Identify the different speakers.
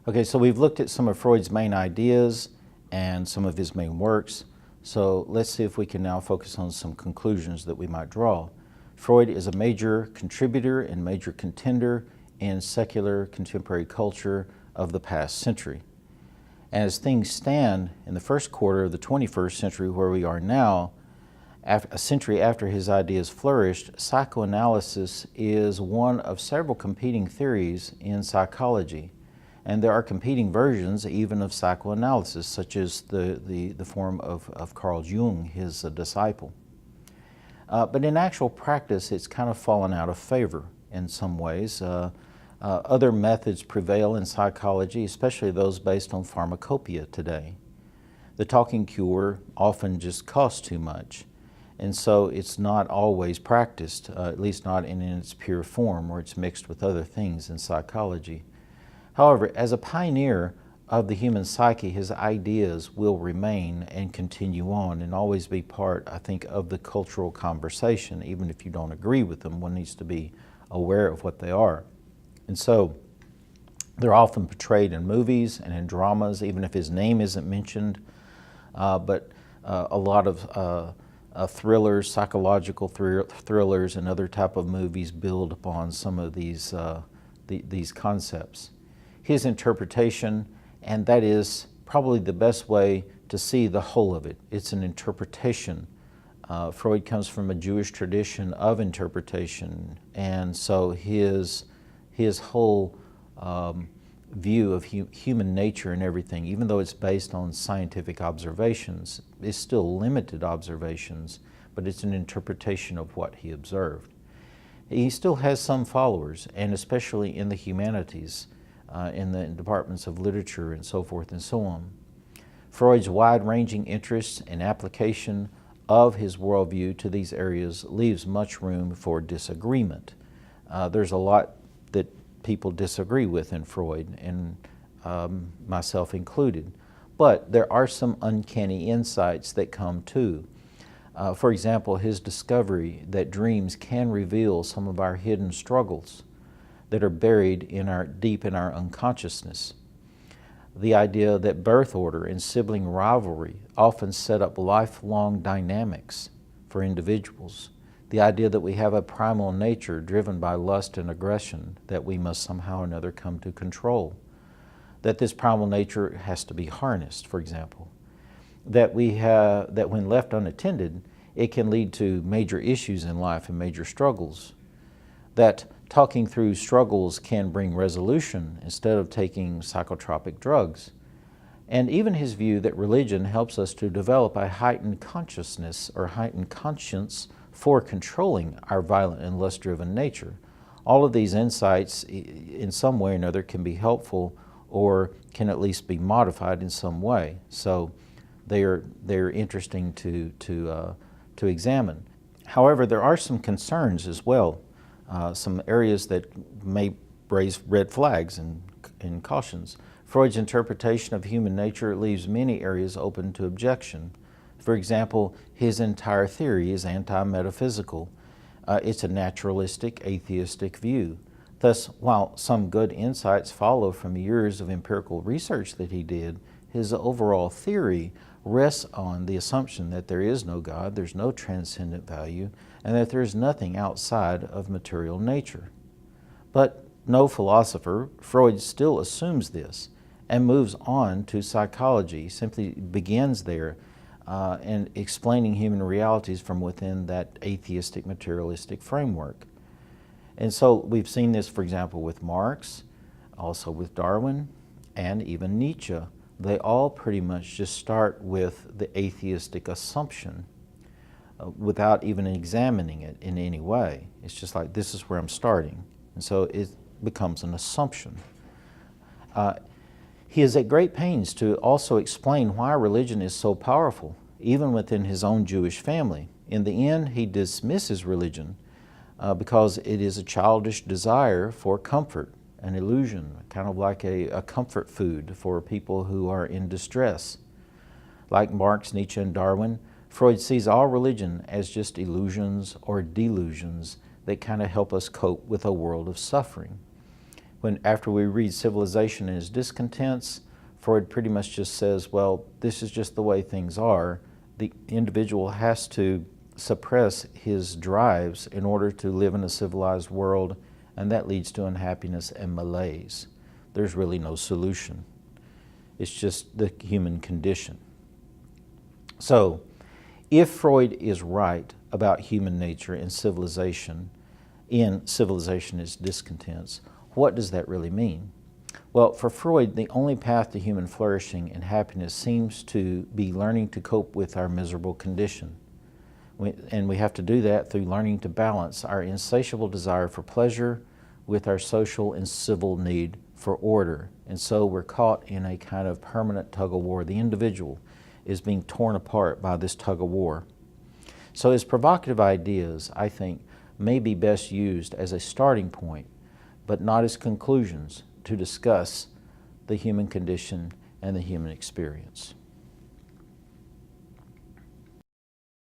Speaker 1: Okay, so we've looked at some of Freud's main ideas and some of his main works. So let's see if we can now focus on some conclusions that we might draw. Freud is a major contributor and major contender in secular contemporary culture of the past century. As things stand in the first quarter of the 21st century, where we are now, a century after his ideas flourished, psychoanalysis is one of several competing theories in psychology. And there are competing versions even of psychoanalysis, such as the form of Carl Jung, his disciple. But in actual practice, it's kind of fallen out of favor in some ways. Other methods prevail in psychology, especially those based on pharmacopoeia today. The talking cure often just costs too much, and so it's not always practiced, at least not in its pure form, or it's mixed with other things in psychology. However, as a pioneer of the human psyche, his ideas will remain and continue on and always be part, I think, of the cultural conversation. Even if you don't agree with them, one needs to be aware of what they are. And so they're often portrayed in movies and in dramas, even if his name isn't mentioned. But a lot of thrillers, psychological thrillers, and other type of movies build upon some of these concepts. His interpretation, and that is probably the best way to see the whole of it. It's an interpretation. Freud comes from a Jewish tradition of interpretation, and so his whole view of human nature and everything, even though it's based on scientific observations, is still limited observations, but it's an interpretation of what he observed. He still has some followers, and especially in the humanities, in the departments of literature and so forth and so on. Freud's wide-ranging interests and application of his worldview to these areas leaves much room for disagreement. There's a lot that people disagree with in Freud, and myself included. But there are some uncanny insights that come too. For example, his discovery that dreams can reveal some of our hidden struggles that are buried deep in our unconsciousness. The idea that birth order and sibling rivalry often set up lifelong dynamics for individuals. The idea that we have a primal nature driven by lust and aggression that we must somehow or another come to control. That this primal nature has to be harnessed, for example. That when left unattended, it can lead to major issues in life and major struggles. That talking through struggles can bring resolution instead of taking psychotropic drugs. And even his view that religion helps us to develop a heightened consciousness or heightened conscience for controlling our violent and lust-driven nature. All of these insights, in some way or another, can be helpful or can at least be modified in some way. So they're interesting to examine. However, there are some concerns as well. Some areas that may raise red flags and cautions. Freud's interpretation of human nature leaves many areas open to objection. For example, his entire theory is anti-metaphysical. It's a naturalistic, atheistic view. Thus, while some good insights follow from years of empirical research that he did, his overall theory rests on the assumption that there is no God, there's no transcendent value, and that there is nothing outside of material nature. But no philosopher, Freud still assumes this and moves on to psychology, simply begins there and explaining human realities from within that atheistic, materialistic framework. And so we've seen this, for example, with Marx, also with Darwin, and even Nietzsche. They all pretty much just start with the atheistic assumption without even examining it in any way. It's just like, this is where I'm starting. And so it becomes an assumption. He is at great pains to also explain why religion is so powerful, even within his own Jewish family. In the end, he dismisses religion because it is a childish desire for comfort, an illusion, kind of like a comfort food for people who are in distress. Like Marx, Nietzsche, and Darwin, Freud sees all religion as just illusions or delusions that kind of help us cope with a world of suffering. After we read Civilization and Its Discontents, Freud pretty much just says, well, this is just the way things are. The individual has to suppress his drives in order to live in a civilized world, and that leads to unhappiness and malaise. There's really no solution. It's just the human condition. So, if Freud is right about human nature and civilization, in Civilization Is Discontents, what does that really mean? Well, for Freud, the only path to human flourishing and happiness seems to be learning to cope with our miserable condition. And we have to do that through learning to balance our insatiable desire for pleasure with our social and civil need for order. And so we're caught in a kind of permanent tug-of-war. The individual is being torn apart by this tug-of-war. So his provocative ideas, I think, may be best used as a starting point, but not as conclusions to discuss the human condition and the human experience.